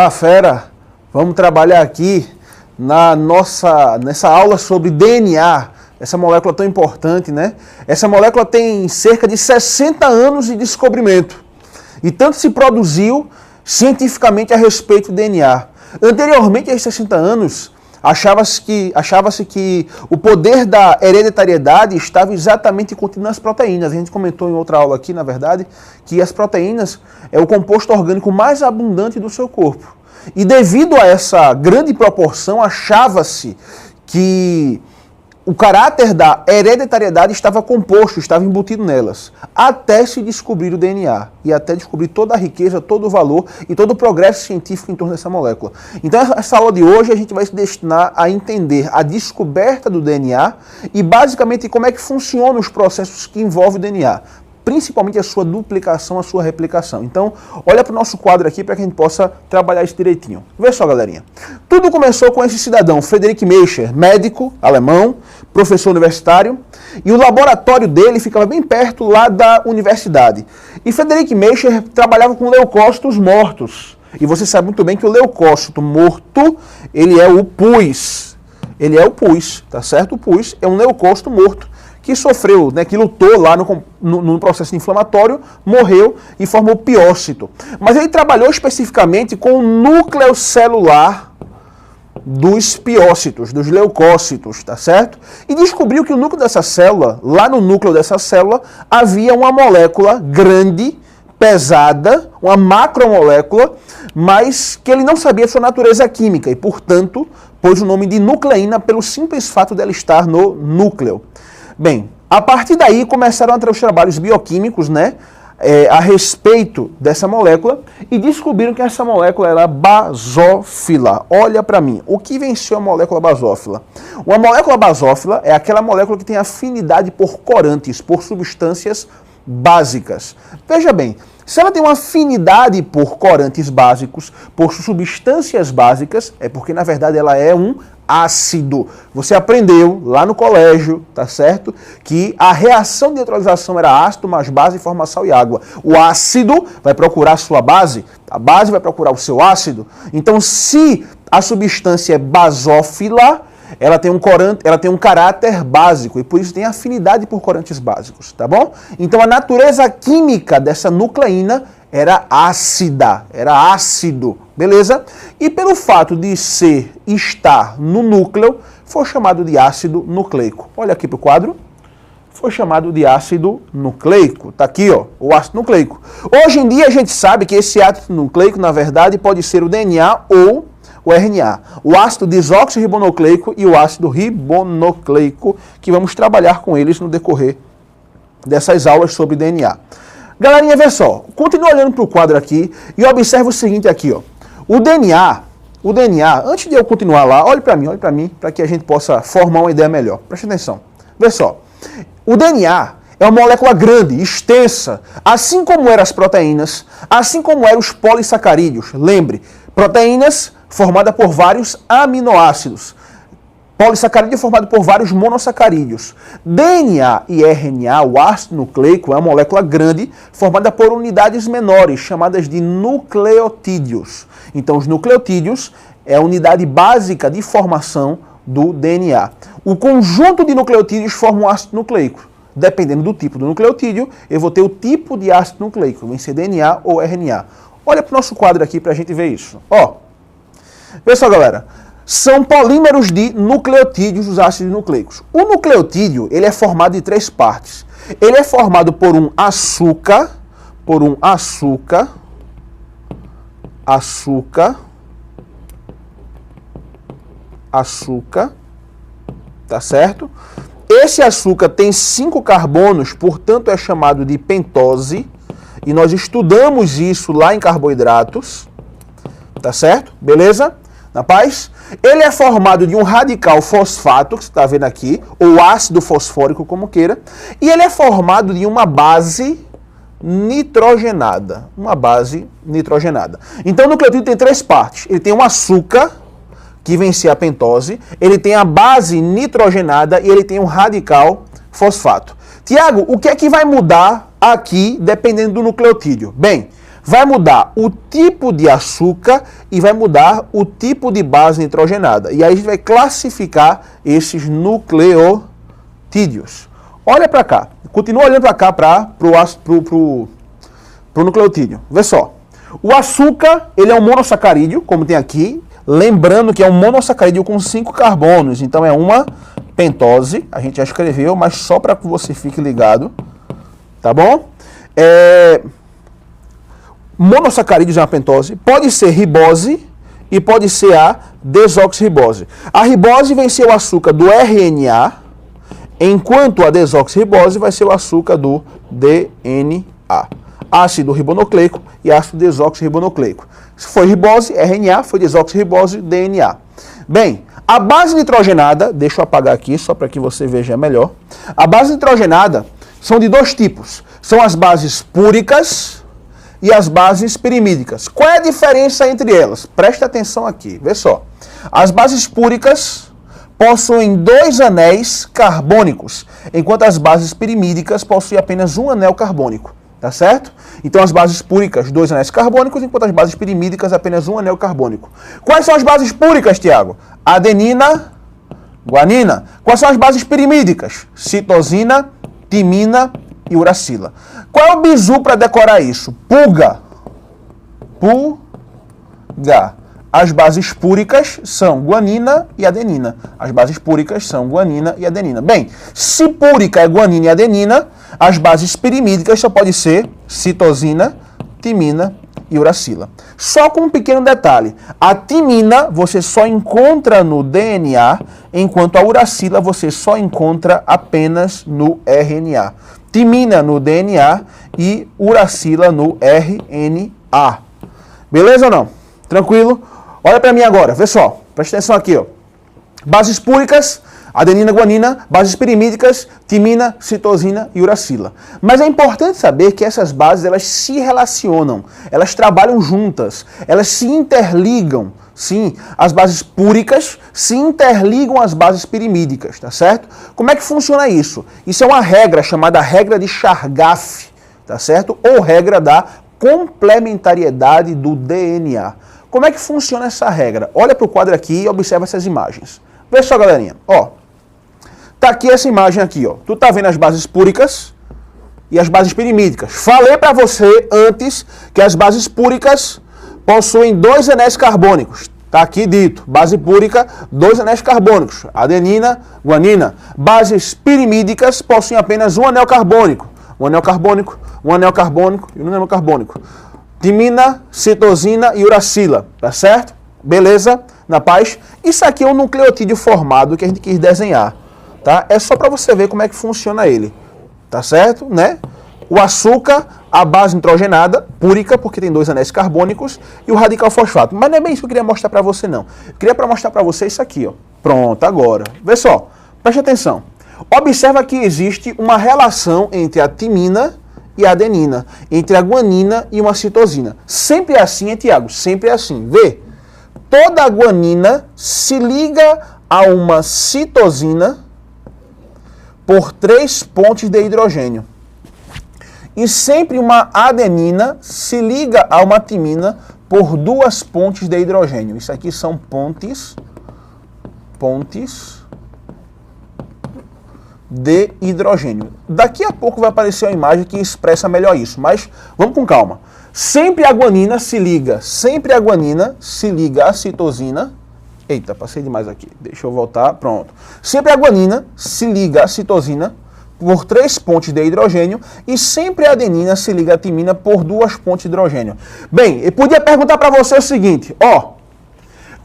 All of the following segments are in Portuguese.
Olá, fera! Vamos trabalhar aqui nessa aula sobre DNA, essa molécula tão importante, né? Essa molécula tem cerca de 60 anos de descobrimento e tanto se produziu cientificamente a respeito do DNA. Anteriormente a esses 60 anos, achava-se que o poder da hereditariedade estava exatamente contido nas proteínas. A gente comentou em outra aula aqui, na verdade, que as proteínas é o composto orgânico mais abundante do seu corpo. E devido a essa grande proporção, achava-se que o caráter da hereditariedade estava composto, estava embutido nelas, até se descobrir o DNA e até descobrir toda a riqueza, todo o valor e todo o progresso científico em torno dessa molécula. Então, essa aula de hoje a gente vai se destinar a entender a descoberta do DNA e basicamente como é que funcionam os processos que envolvem o DNA. Principalmente a sua duplicação, a sua replicação. Então, olha para o nosso quadro aqui para que a gente possa trabalhar isso direitinho. Vê só, galerinha. Tudo começou com esse cidadão, Friedrich Miescher, médico, alemão, professor universitário, e o laboratório dele ficava bem perto lá da universidade. E Friedrich Miescher trabalhava com leucócitos mortos. E você sabe muito bem que o leucócito morto, ele é o pus. Ele é o pus, tá certo? O pus é um leucócito morto que sofreu, né, que lutou lá no processo inflamatório, morreu e formou piócito. Mas ele trabalhou especificamente com o núcleo celular dos piócitos, dos leucócitos, tá certo? E descobriu que o núcleo dessa célula, lá no núcleo dessa célula, havia uma molécula grande, pesada, uma macromolécula, mas que ele não sabia sua natureza química e, portanto, pôs o nome de nucleína pelo simples fato dela estar no núcleo. Bem, a partir daí começaram a ter os trabalhos bioquímicos, né, a respeito dessa molécula e descobriram que essa molécula era basófila. Olha para mim, o que venceu a molécula basófila? Uma molécula basófila é aquela molécula que tem afinidade por corantes, por substâncias básicas. Veja bem, se ela tem uma afinidade por corantes básicos, por substâncias básicas, é porque na verdade ela é um ácido. Você aprendeu lá no colégio, tá certo? Que a reação de neutralização era ácido mais base forma sal e água. O ácido vai procurar a sua base, a base vai procurar o seu ácido. Então, se a substância é basófila, ela tem um caráter básico e por isso tem afinidade por corantes básicos, tá bom? Então, a natureza química dessa nucleína era ácida, era ácido, beleza? E pelo fato de estar no núcleo, foi chamado de ácido nucleico. Olha aqui para o quadro. Foi chamado de ácido nucleico. Tá aqui, ó, o ácido nucleico. Hoje em dia a gente sabe que esse ácido nucleico, na verdade, pode ser o DNA ou o RNA. O ácido desoxirribonucleico e o ácido ribonucleico, que vamos trabalhar com eles no decorrer dessas aulas sobre DNA. Galerinha, vê só, continua olhando para o quadro aqui e observa o seguinte aqui, ó. O DNA, antes de eu continuar lá, olhe para mim, para que a gente possa formar uma ideia melhor. Preste atenção. Vê só, o DNA é uma molécula grande, extensa, assim como eram as proteínas, assim como eram os polissacarídeos. Lembre, proteínas formadas por vários aminoácidos. Polissacarídeo é formado por vários monossacarídeos. DNA e RNA, o ácido nucleico, é uma molécula grande formada por unidades menores, chamadas de nucleotídeos. Então, os nucleotídeos é a unidade básica de formação do DNA. O conjunto de nucleotídeos forma um ácido nucleico. Dependendo do tipo do nucleotídeo, eu vou ter o tipo de ácido nucleico, vai ser DNA ou RNA. Olha para o nosso quadro aqui para a gente ver isso. Ó, vê só, galera. São polímeros de nucleotídeos, os ácidos nucleicos. O nucleotídeo, ele é formado de três partes. Ele é formado por um açúcar, tá certo? Esse açúcar tem 5 carbonos, portanto é chamado de pentose, e nós estudamos isso lá em carboidratos, tá certo? Beleza? Na paz? Ele é formado de um radical fosfato, que você está vendo aqui, ou ácido fosfórico, como queira, e ele é formado de uma base nitrogenada. Então o nucleotídeo tem três partes. Ele tem um açúcar, que vem ser a pentose, ele tem a base nitrogenada e ele tem um radical fosfato. Tiago, o que é que vai mudar aqui dependendo do nucleotídeo? Bem, vai mudar o tipo de açúcar e vai mudar o tipo de base nitrogenada. E aí a gente vai classificar esses nucleotídeos. Olha para cá, continua olhando para cá para o nucleotídeo. Vê só, o açúcar ele é um monossacarídeo, como tem aqui, lembrando que é um monossacarídeo com 5 carbonos, então é uma pentose, a gente já escreveu, mas só para que você fique ligado, tá bom? Monossacarídeos é uma pentose, pode ser ribose e pode ser a desoxirribose. A ribose vai ser o açúcar do RNA, enquanto a desoxirribose vai ser o açúcar do DNA. Ácido ribonucleico e ácido desoxirribonucleico. Se foi ribose, RNA, foi desoxirribose, DNA. Bem, a base nitrogenada, deixa eu apagar aqui só para que você veja melhor. A base nitrogenada são de dois tipos. São as bases púricas e as bases pirimídicas. Qual é a diferença entre elas? Presta atenção aqui, vê só. As bases púricas possuem 2 anéis carbônicos, enquanto as bases pirimídicas possuem apenas um anel carbônico. Tá certo? Então as bases púricas, 2 anéis carbônicos, enquanto as bases pirimídicas, apenas um anel carbônico. Quais são as bases púricas, Tiago? Adenina, guanina. Quais são as bases pirimídicas? Citosina, timina e uracila. Qual é o bizu para decorar isso? Pulga. Pulga. As bases púricas são guanina e adenina. As bases púricas são guanina e adenina. Bem, se púrica é guanina e adenina, as bases pirimídicas só pode ser citosina, timina e uracila. Só com um pequeno detalhe. A timina você só encontra no DNA, enquanto a uracila você só encontra apenas no RNA. Timina no DNA e uracila no RNA. Beleza ou não? Tranquilo? Olha para mim agora, vê só, presta atenção aqui, ó. Bases púricas, adenina, guanina, bases pirimídicas, timina, citosina e uracila. Mas é importante saber que essas bases, elas se relacionam, elas trabalham juntas, elas se interligam. Sim, as bases púricas se interligam às bases pirimídicas, tá certo? Como é que funciona isso? Isso é uma regra chamada regra de Chargaff, tá certo? Ou regra da complementariedade do DNA. Como é que funciona essa regra? Olha para o quadro aqui e observa essas imagens. Vê só, galerinha. Ó, tá aqui essa imagem aqui, ó. Tu tá vendo as bases púricas e as bases pirimídicas. Falei para você antes que as bases púricas possuem 2 anéis carbônicos. Tá aqui dito. Base púrica, 2 anéis carbônicos. Adenina, guanina. Bases pirimídicas possuem apenas um anel carbônico. Um anel carbônico, um anel carbônico e um anel carbônico. Timina, citosina e uracila, tá certo? Beleza? Na paz? Isso aqui é um nucleotídeo formado que a gente quis desenhar, tá? É só para você ver como é que funciona ele, tá certo? Né? O açúcar, a base nitrogenada, púrica, porque tem 2 anéis carbônicos, e o radical fosfato. Mas não é bem isso que eu queria mostrar para você, não. Eu queria mostrar para você isso aqui, ó. Pronto, agora. Vê só, preste atenção. Observa que existe uma relação entre a timina e a adenina, entre a guanina e uma citosina. Sempre é assim, hein, Tiago? Sempre é assim. Vê, toda a guanina se liga a uma citosina por 3 pontes de hidrogênio. E sempre uma adenina se liga a uma timina por 2 pontes de hidrogênio. Isso aqui são pontes de hidrogênio. Daqui a pouco vai aparecer uma imagem que expressa melhor isso, mas vamos com calma. Sempre a guanina se liga à citosina. Eita, passei demais aqui. Deixa eu voltar, pronto. Sempre a guanina se liga à citosina por 3 pontes de hidrogênio e sempre a adenina se liga à timina por 2 pontes de hidrogênio. Bem, eu podia perguntar para você o seguinte, ó,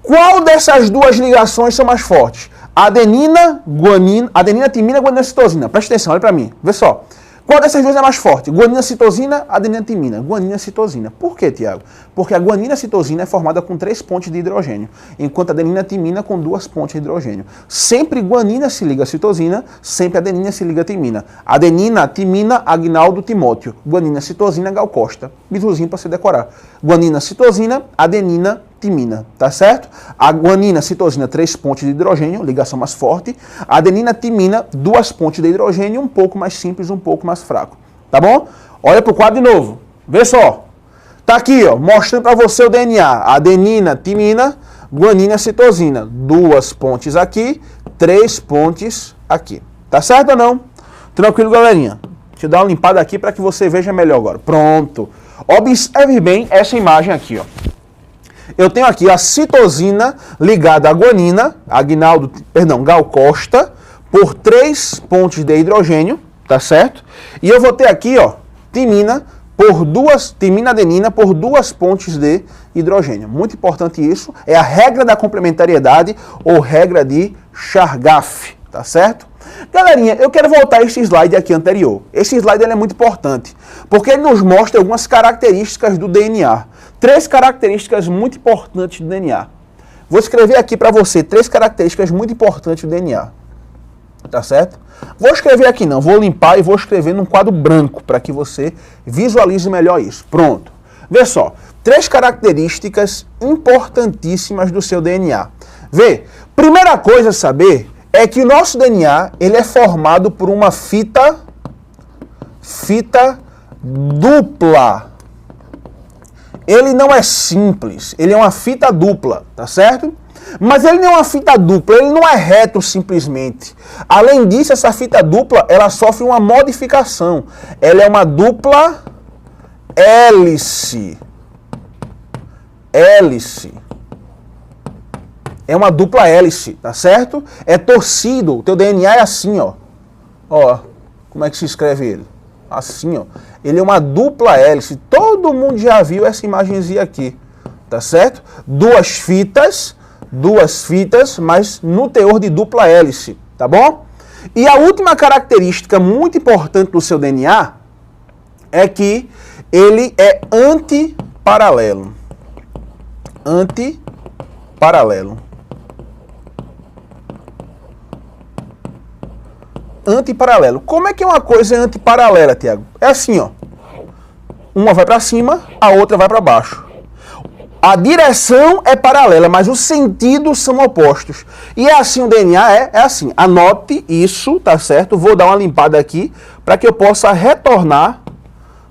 qual dessas duas ligações são mais fortes? Adenina, guanina, adenina, timina, guanina, citosina. Presta atenção, olha para mim. Vê só. Qual dessas duas é mais forte? Guanina, citosina, adenina, timina. Guanina, citosina. Por quê, Tiago? Porque a guanina, citosina é formada com 3 pontes de hidrogênio, enquanto a adenina, timina com 2 pontes de hidrogênio. Sempre guanina se liga a citosina, sempre adenina se liga a timina. Adenina, timina, Agnaldo, Timóteo. Guanina, citosina, Gal Costa. Bizuzinho para você decorar. Guanina, citosina, adenina, timina, tá certo? A guanina, citosina, 3 pontes de hidrogênio, ligação mais forte. A adenina, timina, 2 pontes de hidrogênio, um pouco mais simples, um pouco mais fraco, tá bom? Olha pro quadro de novo, vê só. Tá aqui, ó, mostrando para você o DNA. Adenina, timina, guanina, citosina. 2 pontes aqui, 3 pontes aqui. Tá certo ou não? Tranquilo, galerinha? Deixa eu dar uma limpada aqui para que você veja melhor agora. Pronto. Observe bem essa imagem aqui, ó. Eu tenho aqui a citosina ligada à guanina, Gal Costa, por 3 pontes de hidrogênio, tá certo? E eu vou ter aqui, ó, timina adenina por 2 pontes de hidrogênio. Muito importante isso, é a regra da complementariedade ou regra de Chargaff, tá certo? Galerinha, eu quero voltar a esse slide aqui anterior. Esse slide ele é muito importante, porque ele nos mostra algumas características do DNA. 3 características muito importantes do DNA. Vou escrever aqui para você 3 características muito importantes do DNA. Tá certo? Vou escrever aqui não, vou limpar e vou escrever num quadro branco para que você visualize melhor isso. Pronto. Vê só, 3 características importantíssimas do seu DNA. Vê, primeira coisa a saber é que o nosso DNA ele é formado por uma fita dupla. Ele não é simples, ele é uma fita dupla, tá certo? Mas ele não é uma fita dupla, ele não é reto simplesmente. Além disso, essa fita dupla, ela sofre uma modificação. Ela é uma dupla hélice. É uma dupla hélice, tá certo? É torcido, o teu DNA é assim, ó. Ó, como é que se escreve ele? Assim, ó. Ele é uma dupla hélice. Todo mundo já viu essa imagenzinha aqui, tá certo? 2 fitas, mas no teor de dupla hélice, tá bom? E a última característica muito importante do seu DNA é que ele é antiparalelo. Antiparalelo. Como é que uma coisa é antiparalela, Tiago? É assim, ó. Uma vai para cima, a outra vai para baixo. A direção é paralela, mas os sentidos são opostos. E é assim o DNA, é assim. Anote isso, tá certo? Vou dar uma limpada aqui para que eu possa retornar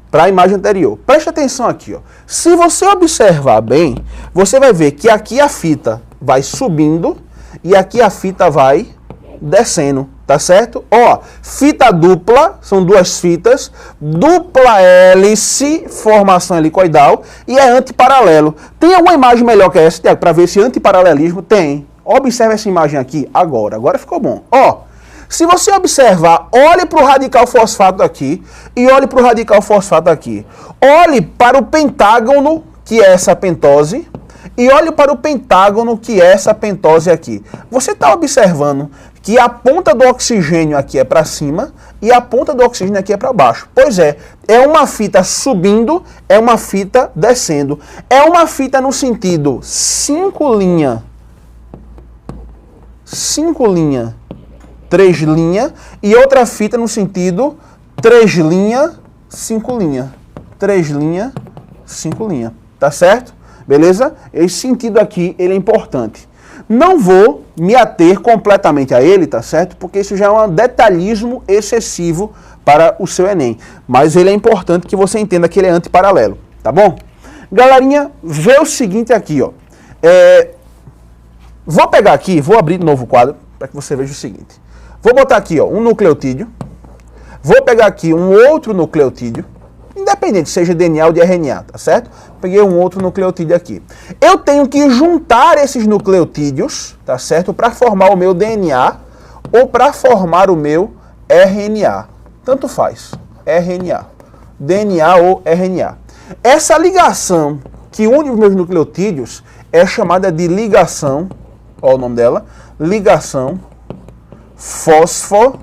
para a imagem anterior. Preste atenção aqui, ó. Se você observar bem, você vai ver que aqui a fita vai subindo e aqui a fita vai descendo, tá certo? Ó, fita dupla, são 2 fitas, dupla hélice, formação helicoidal, e é antiparalelo. Tem alguma imagem melhor que essa, Tiago, para ver esse antiparalelismo? Tem. Observe essa imagem aqui agora ficou bom. Ó, se você observar, olhe para o radical fosfato aqui e olhe para o radical fosfato aqui. Olhe para o pentágono, que é essa pentose, e olhe para o pentágono, que é essa pentose aqui. Você está observando que a ponta do oxigênio aqui é para cima e a ponta do oxigênio aqui é para baixo. Pois é uma fita subindo, é uma fita descendo. É uma fita no sentido 5 linha, 3 linha, e outra fita no sentido 3 linha, 5 linha. 3 linha, 5 linha. Tá certo? Beleza? Esse sentido aqui, ele é importante. Não vou me ater completamente a ele, tá certo? Porque isso já é um detalhismo excessivo para o seu Enem. Mas ele é importante que você entenda que ele é antiparalelo, tá bom? Galerinha, vê o seguinte aqui, ó. Vou pegar aqui, vou abrir de novo o quadro para que você veja o seguinte. Vou botar aqui, ó, um nucleotídeo. Vou pegar aqui um outro nucleotídeo. Independente, seja DNA ou de RNA, tá certo? Peguei um outro nucleotídeo aqui. Eu tenho que juntar esses nucleotídeos, tá certo? Para formar o meu DNA ou para formar o meu RNA. Tanto faz, RNA. DNA ou RNA. Essa ligação que une os meus nucleotídeos é chamada de ligação, ó o nome dela, ligação fosfodiéster.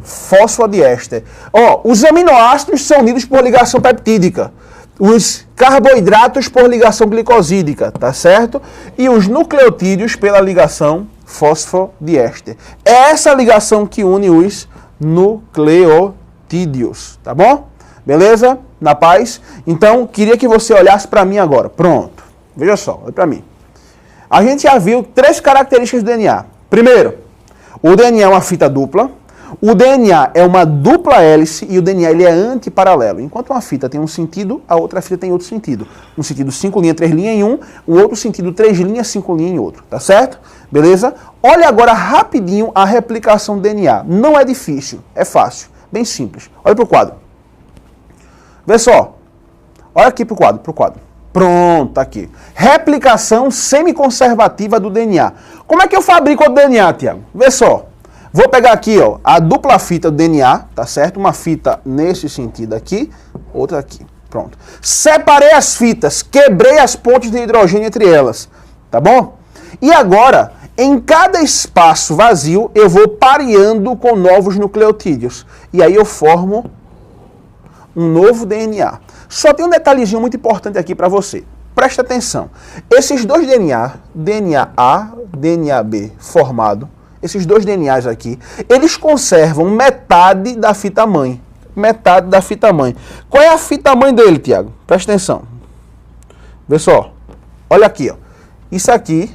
Fosfodiéster. Ó, os aminoácidos são unidos por ligação peptídica. Os carboidratos por ligação glicosídica, tá certo? E os nucleotídeos pela ligação fosfodiéster. É essa ligação que une os nucleotídeos, tá bom? Beleza? Na paz? Então, queria que você olhasse para mim agora. Pronto. Veja só, olha para mim. A gente já viu 3 características do DNA. Primeiro, o DNA é uma fita dupla. O DNA é uma dupla hélice e o DNA ele é antiparalelo. Enquanto uma fita tem um sentido, a outra fita tem outro sentido. Um sentido 5 linhas, 3 linhas em um, o outro sentido 3 linhas, 5 linhas em outro. Tá certo? Beleza? Olha agora rapidinho a replicação do DNA. Não é difícil, é fácil, bem simples. Olha pro quadro. Vê só. Olha aqui pro quadro, Pronto, aqui. Replicação semiconservativa do DNA. Como é que eu fabrico o DNA, Tiago? Vê só. Vou pegar aqui, ó, a dupla fita do DNA, tá certo? Uma fita nesse sentido aqui, outra aqui. Pronto. Separei as fitas, quebrei as pontes de hidrogênio entre elas, tá bom? E agora, em cada espaço vazio, eu vou pareando com novos nucleotídeos. E aí eu formo um novo DNA. Só tem um detalhezinho muito importante aqui para você. Presta atenção. Esses dois DNA, DNA A, DNA B formado, esses dois DNAs aqui, eles conservam metade da fita mãe. Metade da fita mãe. Qual é a fita mãe dele, Tiago? Presta atenção. Vê só. Olha aqui, ó. Isso aqui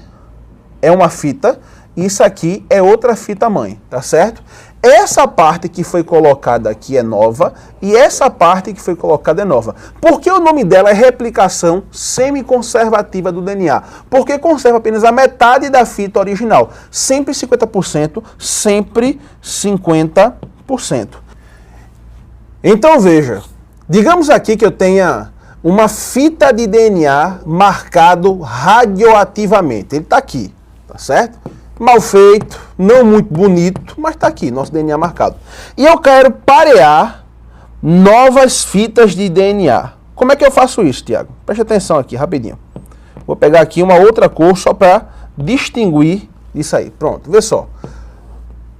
é uma fita, isso aqui é outra fita mãe, tá certo? Essa parte que foi colocada aqui é nova e essa parte que foi colocada é nova. Por que o nome dela é replicação semiconservativa do DNA? Porque conserva apenas a metade da fita original. Sempre 50%, sempre 50%. Então veja, digamos aqui que eu tenha uma fita de DNA marcado radioativamente. Ele está aqui, tá certo? Mal feito, não muito bonito, mas está aqui, nosso DNA marcado. E eu quero parear novas fitas de DNA. Como é que eu faço isso, Tiago? Preste atenção aqui, rapidinho. Vou pegar aqui uma outra cor só para distinguir isso aí. Pronto, vê só.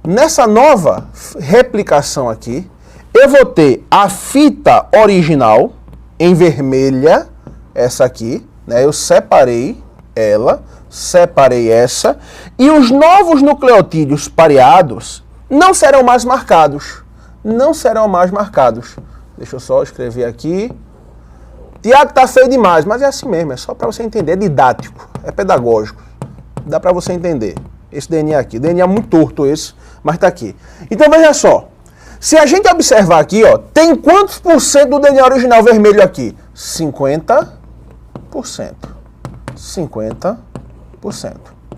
Nessa nova replicação aqui, eu vou ter a fita original em vermelha, essa aqui, né? Eu separei ela, separei essa, e os novos nucleotídeos pareados não serão mais marcados. Não serão mais marcados. Deixa eu só escrever aqui. Tiago, tá feio demais, mas é assim mesmo, é só para você entender, é didático, é pedagógico. Dá para você entender. Esse DNA aqui, DNA muito torto esse, mas tá aqui. Então veja só, se a gente observar aqui, ó, tem quantos por cento do DNA original vermelho aqui? 50%. 50%.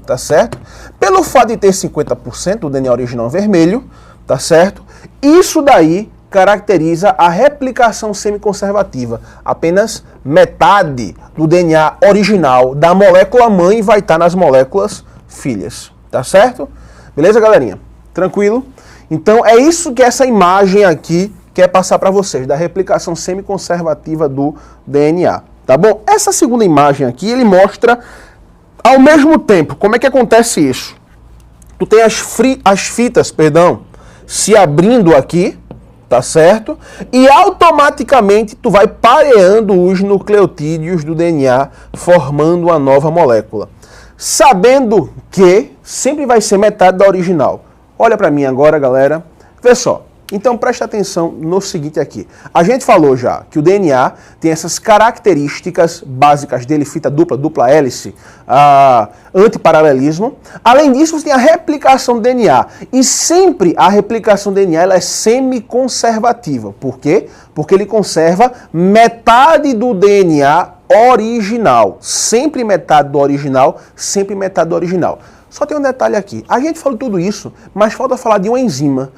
Tá certo? Pelo fato de ter 50% do DNA original vermelho, tá certo? Isso daí caracteriza a replicação semiconservativa. Apenas metade do DNA original da molécula mãe vai estar nas moléculas filhas. Tá certo? Beleza, galerinha? Tranquilo? Então é isso que essa imagem aqui quer passar para vocês, da replicação semiconservativa do DNA. Tá bom? Essa segunda imagem aqui, ele mostra ao mesmo tempo como é que acontece isso. Tu tem as fitas, se abrindo aqui, tá certo? E automaticamente tu vai pareando os nucleotídeos do DNA, formando uma nova molécula. Sabendo que sempre vai ser metade da original. Olha para mim agora, galera. Vê só. Então preste atenção no seguinte aqui. A gente falou já que o DNA tem essas características básicas dele, fita dupla, dupla hélice, antiparalelismo. Além disso, você tem a replicação do DNA. E sempre a replicação do DNA ela é semiconservativa. Por quê? Porque ele conserva metade do DNA original. Sempre metade do original, sempre metade do original. Só tem um detalhe aqui. A gente falou tudo isso, mas falta falar de uma enzima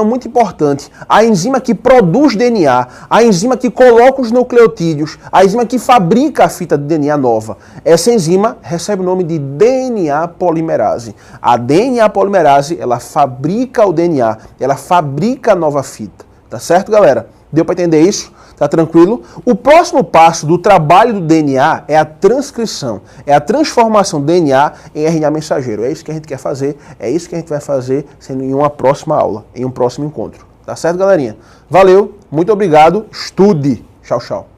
muito importante. A enzima que produz DNA, a enzima que coloca os nucleotídeos, a enzima que fabrica a fita de DNA nova. Essa enzima recebe o nome de DNA polimerase. A DNA polimerase, ela fabrica o DNA, ela fabrica a nova fita. Tá certo, galera? Deu para entender isso? Tá tranquilo? O próximo passo do trabalho do DNA é a transcrição, é a transformação do DNA em RNA mensageiro. É isso que a gente quer fazer, é isso que a gente vai fazer sendo em uma próxima aula, em um próximo encontro. Tá certo, galerinha? Valeu, muito obrigado, estude. Tchau, tchau.